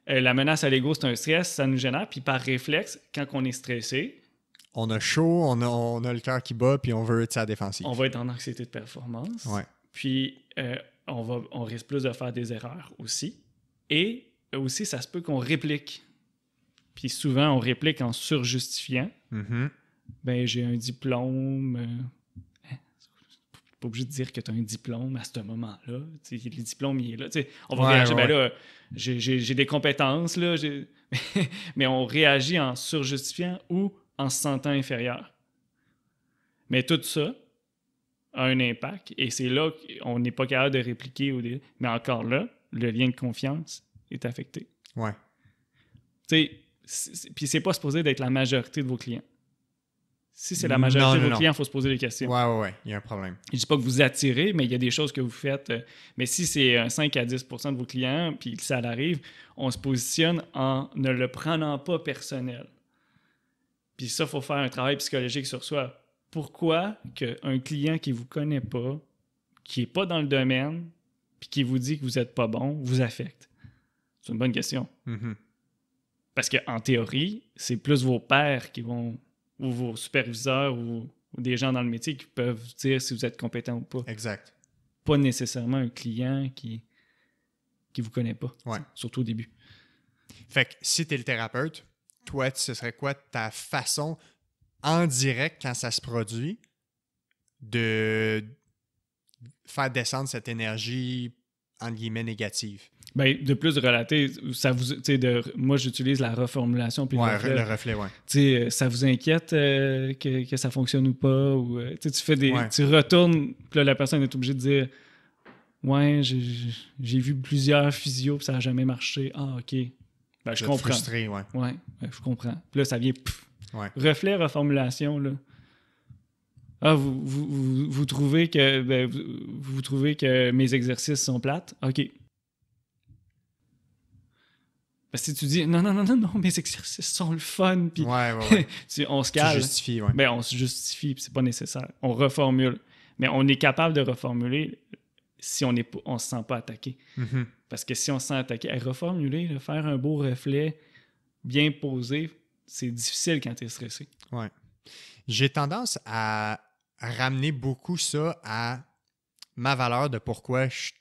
La menace à l'ego, c'est un stress, ça nous génère. Puis par réflexe, quand on est stressé... On a chaud, on a le cœur qui bat, puis on veut être sa défensive. On va être en anxiété de performance. Puis on risque plus de faire des erreurs aussi. Et aussi, ça se peut qu'on réplique. Puis souvent, on réplique en surjustifiant. Ben, j'ai un diplôme. Pas obligé de dire que tu as un diplôme à ce moment-là. T'sais, le diplôme, il est là. T'sais, on va réagir. Ben là, j'ai des compétences, là. Mais on réagit en surjustifiant ou en se sentant inférieur. Mais tout ça a un impact. Et c'est là qu'on n'est pas capable de répliquer. Mais encore là, le lien de confiance est affecté. Ouais. Tu sais, puis c'est pas supposé d'être la majorité de vos clients. Si c'est la majorité de vos clients, il faut se poser des questions. Ouais, il y a un problème. Je dis pas que vous attirez, mais il y a des choses que vous faites. Mais si c'est 5 à 10 % de vos clients, puis ça arrive, on se positionne en ne le prenant pas personnel. Puis ça, il faut faire un travail psychologique sur soi. Pourquoi qu'un client qui ne vous connaît pas, qui n'est pas dans le domaine, puis qui vous dit que vous n'êtes pas bon, vous affecte? C'est une bonne question. Parce qu'en théorie, c'est plus vos pairs qui vont, ou vos superviseurs ou des gens dans le métier qui peuvent dire si vous êtes compétent ou pas. Exact. pas nécessairement un client qui vous connaît pas, surtout au début. Fait que si tu es le thérapeute, toi, ce serait quoi ta façon en direct quand ça se produit de faire descendre cette énergie entre guillemets négative? Ben, de plus de relater, moi j'utilise la reformulation puis le reflet, ouais. Ça vous inquiète que ça fonctionne ou pas, ou tu fais tu retournes, puis là, la personne est obligée de dire ouais, j'ai vu plusieurs physios puis ça n'a jamais marché. Ah, ok. Ben, je comprends. Frustré, ouais. Ouais, je comprends. Puis là, ça vient reflet, reformulation, là. Ah, vous trouvez que vous trouvez que mes exercices sont plates? OK. Parce que si tu dis non, mes exercices sont le fun, puis on se calme. Tu justifies, ouais. Ben, on se justifie, puis c'est pas nécessaire. On reformule. Mais on est capable de reformuler si on se sent pas attaqué. Mm-hmm. Parce que si on se sent attaqué, reformuler, faire un beau reflet bien posé, c'est difficile quand tu es stressé. Ouais. J'ai tendance à ramener beaucoup ça à ma valeur de pourquoi je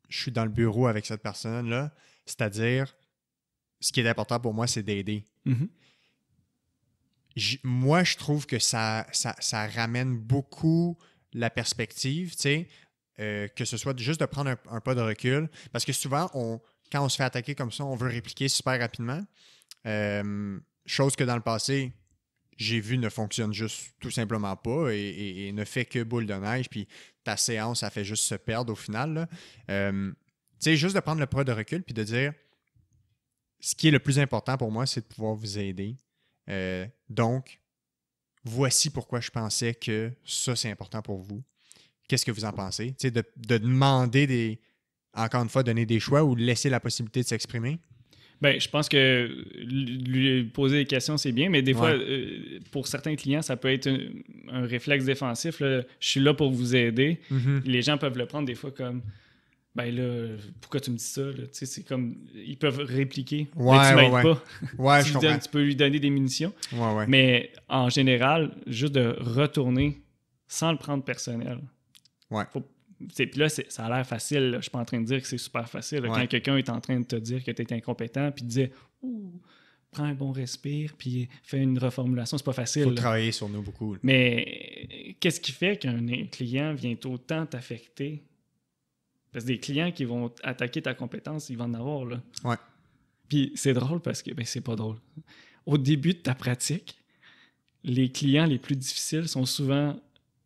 suis dans le bureau avec cette personne-là. C'est-à-dire, ce qui est important pour moi, c'est d'aider. Mm-hmm. Moi, je trouve que ça ramène beaucoup la perspective, tu sais, que ce soit juste de prendre un pas de recul. Parce que souvent, quand on se fait attaquer comme ça, on veut répliquer super rapidement. Chose que dans le passé, j'ai vu ne fonctionne juste tout simplement pas et ne fait que boule de neige. Puis ta séance, ça fait juste se perdre au final. Tu sais, juste de prendre le pas de recul puis de dire ce qui est le plus important pour moi, c'est de pouvoir vous aider. Donc, voici pourquoi je pensais que ça, c'est important pour vous. Qu'est-ce que vous en pensez? Tu sais, de demander encore une fois, donner des choix ou laisser la possibilité de s'exprimer. Ben, je pense que lui poser des questions, c'est bien, mais des fois, pour certains clients, ça peut être un réflexe défensif. Là. Je suis là pour vous aider. Mm-hmm. Les gens peuvent le prendre des fois comme ben là, pourquoi tu me dis ça? Là? C'est comme, ils peuvent répliquer. Mais tu m'aides pas. Ouais, je comprends. Tu peux lui donner des munitions. Ouais. Mais en général, juste de retourner sans le prendre personnel. Ouais. Puis là, ça a l'air facile. Là. Je suis pas en train de dire que c'est super facile. Là. Quand quelqu'un est en train de te dire que tu es incompétent, puis te dire prends un bon respire, puis fais une reformulation, c'est pas facile. Il faut travailler sur nous beaucoup. Mais qu'est-ce qui fait qu'un client vient autant t'affecter? Parce que des clients qui vont attaquer ta compétence, ils vont en avoir. Là. Ouais. Puis c'est drôle parce que c'est pas drôle. Au début de ta pratique, les clients les plus difficiles sont souvent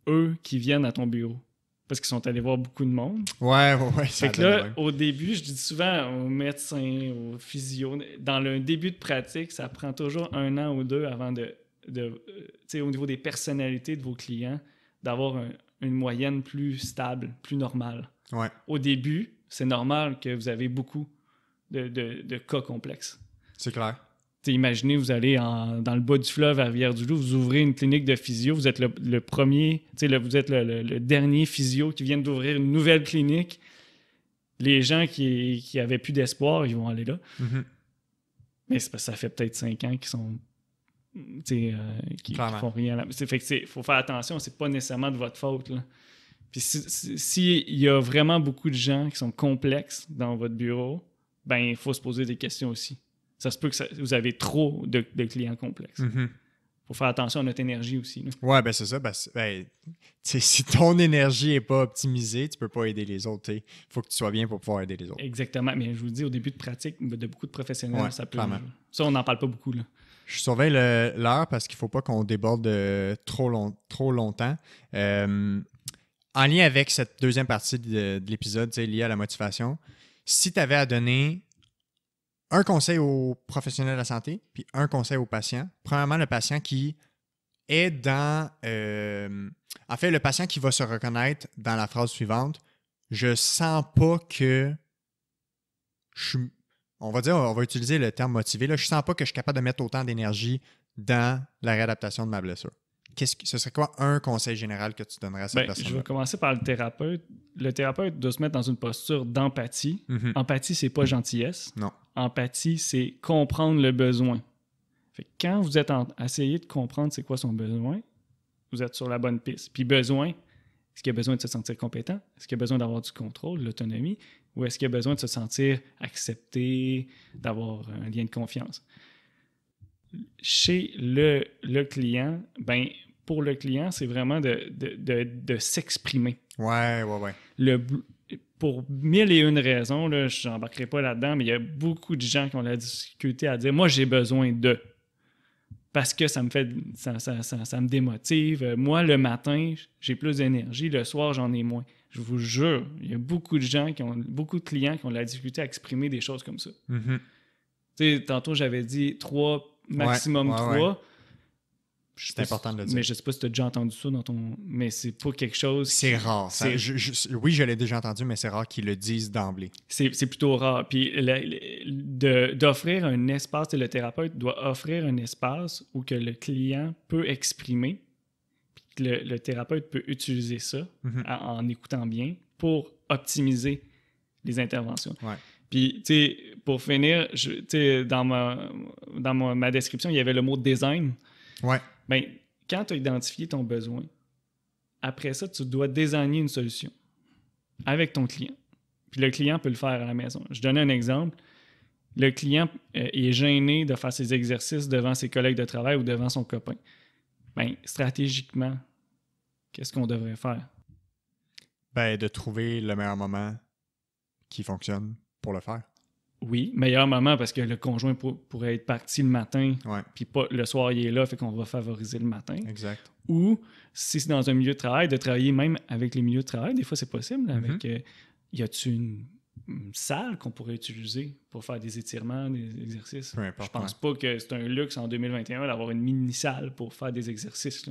eux qui viennent à ton bureau. Parce qu'ils sont allés voir beaucoup de monde. Ouais. Fait que là, au début, je dis souvent aux médecins, aux physios, dans le début de pratique, ça prend toujours 1 an ou 2 avant tu sais, au niveau des personnalités de vos clients, d'avoir une moyenne plus stable, plus normale. Ouais. Au début, c'est normal que vous avez beaucoup de cas complexes. C'est clair. T'sais, imaginez, vous allez dans le bas du fleuve à Rivière-du-Loup, vous ouvrez une clinique de physio, vous êtes le premier, vous êtes le dernier physio qui vient d'ouvrir une nouvelle clinique. Les gens qui avaient plus d'espoir, ils vont aller là. Mm-hmm. Mais c'est parce que ça fait peut-être 5 ans qu'ils sont... qui font rien. Fait que faut faire attention, c'est pas nécessairement de votre faute. Là. Puis s'il y a vraiment beaucoup de gens qui sont complexes dans votre bureau, ben il faut se poser des questions aussi. Ça se peut que vous avez trop de clients complexes. Mm-hmm. Faut faire attention à notre énergie aussi. Là. Ouais, ben c'est ça. Si ton énergie n'est pas optimisée, tu peux pas aider les autres. Il faut que tu sois bien pour pouvoir aider les autres. Exactement. Mais je vous dis, au début de pratique, de beaucoup de professionnels, ça peut... Clairement. Ça, on n'en parle pas beaucoup. Là. Je surveille l'heure parce qu'il ne faut pas qu'on déborde trop longtemps. En lien avec cette deuxième partie de l'épisode liée à la motivation, si tu avais à donner un conseil aux professionnels de la santé puis un conseil aux patients, premièrement, le patient qui est dans... en fait, le patient qui va se reconnaître dans la phrase suivante, je sens pas que je suis... On va utiliser le terme motivé. Là, je sens pas que je suis capable de mettre autant d'énergie dans la réadaptation de ma blessure. Ce serait quoi un conseil général que tu donnerais à cette personne-là? Je vais commencer par le thérapeute. Le thérapeute doit se mettre dans une posture d'empathie. Mm-hmm. Empathie, c'est pas gentillesse. Non. Empathie, c'est comprendre le besoin. Fait que quand vous êtes essayé de comprendre c'est quoi son besoin, vous êtes sur la bonne piste. Puis besoin, Est-ce qu'il a besoin de se sentir compétent? Est-ce qu'il a besoin d'avoir du contrôle, de l'autonomie? Ou est-ce qu'il a besoin de se sentir accepté, d'avoir un lien de confiance? Chez le client, ben, pour le client, c'est vraiment de s'exprimer. Ouais. Pour mille et une raisons, là, je n'embarquerai pas là-dedans, mais il y a beaucoup de gens qui ont la difficulté à dire « moi, j'ai besoin de ». Parce que ça me démotive. Moi, le matin, j'ai plus d'énergie. Le soir, j'en ai moins. Je vous jure, il y a beaucoup de clients qui ont la difficulté à exprimer des choses comme ça. Mm-hmm. Tu sais, tantôt, j'avais dit 3, maximum 3. Ouais. C'est important de le dire. Mais je sais pas si tu as déjà entendu ça dans ton... Mais c'est pas quelque chose... C'est rare. Oui, je l'ai déjà entendu, mais c'est rare qu'ils le disent d'emblée. C'est plutôt rare. Puis d'offrir un espace, le thérapeute doit offrir un espace où que le client peut exprimer, puis que le thérapeute peut utiliser ça en écoutant bien pour optimiser les interventions. Ouais. Puis, tu sais, pour finir, dans ma description, il y avait le mot design. Ouais. Bien, quand tu as identifié ton besoin, après ça, tu dois désigner une solution avec ton client. Puis le client peut le faire à la maison. Je donne un exemple. Le client est gêné de faire ses exercices devant ses collègues de travail ou devant son copain. Bien, stratégiquement, qu'est-ce qu'on devrait faire? Ben, de trouver le meilleur moment qui fonctionne pour le faire. Oui, meilleur moment parce que le conjoint pourrait être parti le matin, puis pas le soir il est là, fait qu'on va favoriser le matin. Exact. Ou si c'est dans un milieu de travail, de travailler même avec les milieux de travail, des fois c'est possible. Avec, y a-tu une salle qu'on pourrait utiliser pour faire des étirements, des exercices? Peu importe. Je pense pas que c'est un luxe en 2021 d'avoir une mini-salle pour faire des exercices.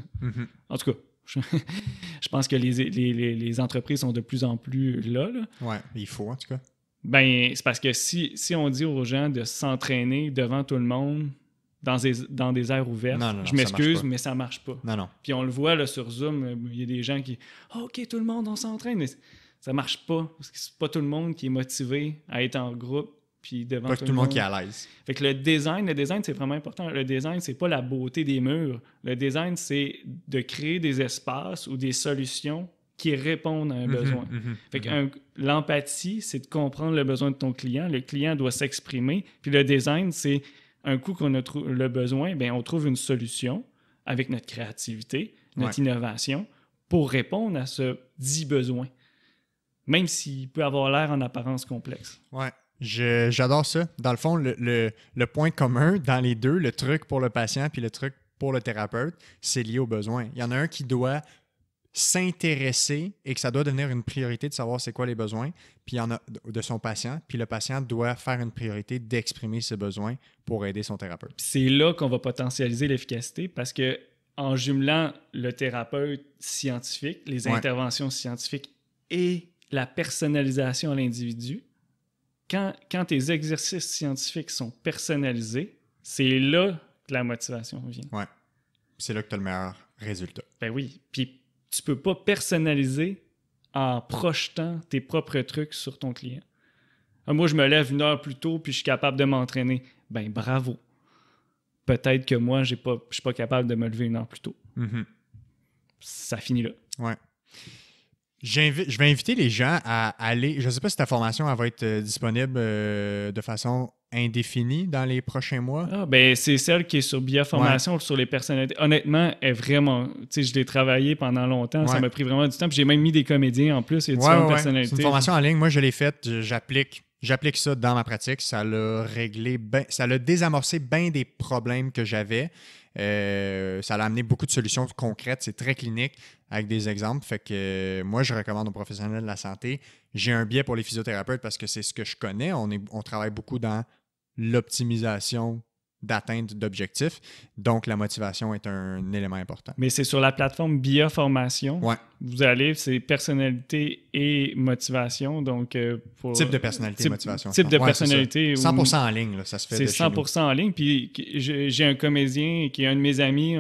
En tout cas, je pense que les entreprises sont de plus en plus là. Oui, il faut en tout cas. Ben, c'est parce que si on dit aux gens de s'entraîner devant tout le monde dans des aires ouvertes, je m'excuse, mais ça marche pas. Non. Puis on le voit là, sur Zoom, il y a des gens qui « OK, tout le monde, on s'entraîne », mais ça marche pas. Parce que c'est pas tout le monde qui est motivé à être en groupe puis devant pas tout le monde qui est à l'aise. Fait que le design, c'est vraiment important. Le design, c'est pas la beauté des murs. Le design, c'est de créer des espaces ou des solutions qui répondent à un besoin. Fait que l'empathie, c'est de comprendre le besoin de ton client. Le client doit s'exprimer. Puis le design, c'est un coup qu'on a le besoin, bien, on trouve une solution avec notre créativité, notre innovation pour répondre à ce dit besoin. Même s'il peut avoir l'air en apparence complexe. Ouais. J'adore ça. Dans le fond, le point commun dans les deux, le truc pour le patient puis le truc pour le thérapeute, c'est lié au besoin. Il y en a un qui doit s'intéresser et que ça doit devenir une priorité de savoir c'est quoi les besoins, puis il y en a de son patient, puis le patient doit faire une priorité d'exprimer ses besoins pour aider son thérapeute. C'est là qu'on va potentialiser l'efficacité parce que en jumelant le thérapeute scientifique, les interventions scientifiques et la personnalisation à l'individu, quand tes exercices scientifiques sont personnalisés, c'est là que la motivation vient. Ouais. C'est là que tu as le meilleur résultat. Ben oui. Puis tu peux pas personnaliser en projetant tes propres trucs sur ton client. Moi, je me lève 1 heure plus tôt puis je suis capable de m'entraîner. Ben bravo. Peut-être que moi, je suis pas capable de me lever 1 heure plus tôt. Ça finit là. Ouais. Je vais inviter les gens à aller... Je ne sais pas si ta formation elle va être disponible de façon indéfinie dans les prochains mois. Ah, ben, c'est celle qui est sur Bioformation, sur les personnalités. Honnêtement, elle est vraiment... Tu sais, je l'ai travaillée pendant longtemps. Ça m'a pris vraiment du temps. Puis j'ai même mis des comédiens en plus et différentes personnalités. C'est une formation en ligne. Moi, je l'ai faite. J'applique ça dans ma pratique. Ça l'a ça l'a désamorcé bien des problèmes que j'avais. Ça l'a amené beaucoup de solutions concrètes. C'est très clinique avec des exemples. Fait que moi, je recommande aux professionnels de la santé. J'ai un biais pour les physiothérapeutes parce que c'est ce que je connais. On travaille beaucoup dans l'optimisation d'atteinte d'objectifs. Donc, la motivation est un élément important. Mais c'est sur la plateforme Bioformation. Ouais. Vous allez, c'est personnalité et motivation. Donc, pour type de personnalité et motivation. Type de personnalité. 100% en ligne, là, ça se fait c'est de chez 100% en ligne. Puis j'ai un comédien qui est un de mes amis.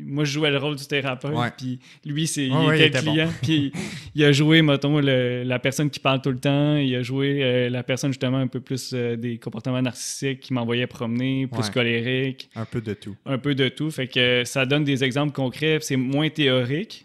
Moi, je jouais le rôle du thérapeute. Puis lui, il était client. Bon. Puis il a joué, mettons, la personne qui parle tout le temps. Il a joué la personne, justement, un peu plus des comportements narcissiques qui m'envoyait promener, plus colérique. Un peu de tout. Un peu de tout. Fait que ça donne des exemples concrets. C'est moins théorique.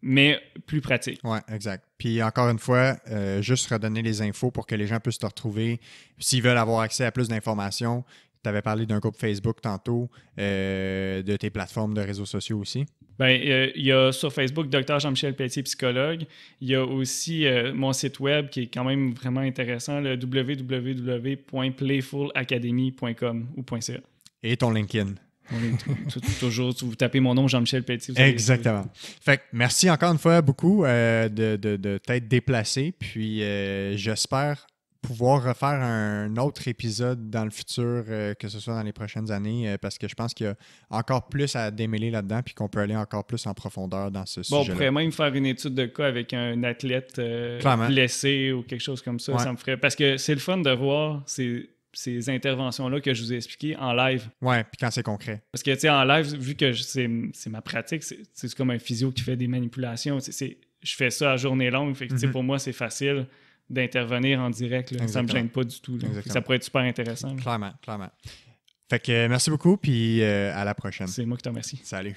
mais plus pratique. Oui, exact. Puis encore une fois, juste redonner les infos pour que les gens puissent te retrouver. S'ils veulent avoir accès à plus d'informations, tu avais parlé d'un groupe Facebook tantôt, de tes plateformes de réseaux sociaux aussi. Ben, il y a sur Facebook Dr Jean-Michel Pelletier, psychologue. Il y a aussi mon site web qui est quand même vraiment intéressant, le www.playfulacademy.com ou .ca. Et ton LinkedIn. Toujours, vous tapez mon nom, Jean-Michel Pelletier. Exactement. Fait que merci encore une fois beaucoup de t'être déplacé. Puis j'espère pouvoir refaire un autre épisode dans le futur, que ce soit dans les prochaines années, parce que je pense qu'il y a encore plus à démêler là-dedans, puis qu'on peut aller encore plus en profondeur dans ce sujet-là. On pourrait même faire une étude de cas avec un athlète blessé ou quelque chose comme ça. Ouais. Ça me ferait... Parce que c'est le fun de voir ces interventions-là que je vous ai expliquées en live. Ouais, puis quand c'est concret. Parce que, tu sais, en live, vu que c'est ma pratique, c'est comme un physio qui fait des manipulations. Je fais ça à journée longue. Fait que, pour moi, c'est facile d'intervenir en direct. Là. Ça me gêne pas du tout. Ça pourrait être super intéressant. Là. Clairement. Fait que merci beaucoup, puis à la prochaine. C'est moi qui te remercie. Salut.